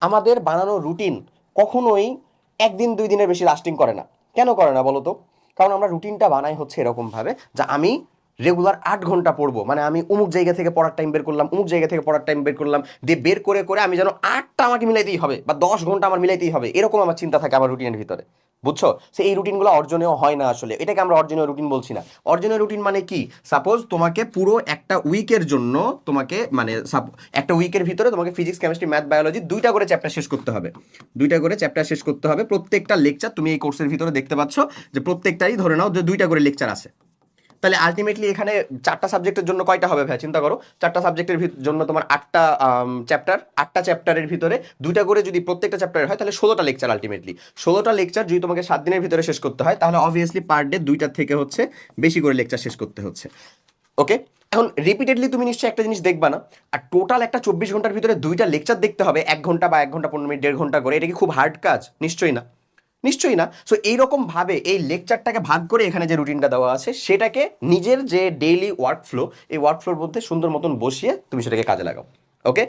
আমাদের বানানো রুটিন কখনোই একদিন দুই দিনের বেশি লাস্টিং করে না। কেন করে না বলো তো? কারণ আমরা রুটিনটা বানাই হচ্ছে এরকমভাবে যে আমি রেগুলার 8 ঘন্টা পড়বো, মানে আমি অমুক জায়গা থেকে পড়ার টাইম বের করলাম, অমুক জায়গা থেকে পড়ার টাইম বের করলাম, দিয়ে বের করে করে আমি যেন 8টা আমাকে মিলাইতেই হবে বা 10 ঘন্টা আমার মিলাইতেই হবে, এরকম আমার চিন্তা থাকে আমার রুটিনের ভিতরে। বুঝছো? সে এই রুটিনগুলো অর্জনেও হয় না আসলে, এটাকে আমরা অর্জনীয় রুটিন বলছি না। অর্জনীয় রুটিন মানে কি? সাপোজ তোমাকে পুরো একটা উইকের জন্য তোমাকে মানে একটা উইকের ভিতরে তোমাকে ফিজিক্স কেমিস্ট্রি ম্যাথ বায়োলজি 2টা করে চ্যাপ্টার শেষ করতে হবে। 2টা করে চ্যাপ্টার শেষ করতে হবে প্রত্যেকটা লেকচার। তুমি এই কোর্সের ভিতরে দেখতে পাচ্ছ যে প্রত্যেকটারই ধরে নাও যে 2টা করে লেকচার আছে। তাহলে আলটিমেটলি এখানে 4টা সাবজেক্টের জন্য কয়টা হবে ভাই চিন্তা করো? 4টা সাবজেক্টের জন্য তোমার 8টা চ্যাপ্টার। 8টা চ্যাপ্টারের ভিতরে 2টা করে যদি প্রত্যেকটা চ্যাপ্টারের হয় তাহলে 16টা লেকচার। আলটিমেটলি 16টা লেকচার যদি তোমাকে 7 দিনের ভিতরে শেষ করতে হয় তাহলে অবভিয়াসলি পার ডে 2টার থেকে হচ্ছে বেশি করে লেকচার শেষ করতে হচ্ছে। ওকে, এখন রিপিটেডলি তুমি নিশ্চয়ই একটা জিনিস দেখবা না। আর টোটাল একটা 24 ঘন্টার ভিতরে 2টা লেকচার দেখতে হবে 1 ঘন্টা বা 1 ঘন্টা 15 মিনিট 1.5 ঘন্টা করে, এটা কি খুব হার্ড কাজ? নিশ্চয়ই না। নিশ্চয়ই না। সো এইরকম ভাবে এই লেকচারটাকে ভাগ করে এখানে যে রুটিনটা দেওয়া আছে সেটাকে নিজের যে ডেইলি ওয়ার্ক ফ্লো, এই ওয়ার্ক ফ্লোর মধ্যে সুন্দর মতন বসিয়ে তুমি সেটাকে কাজে লাগাও।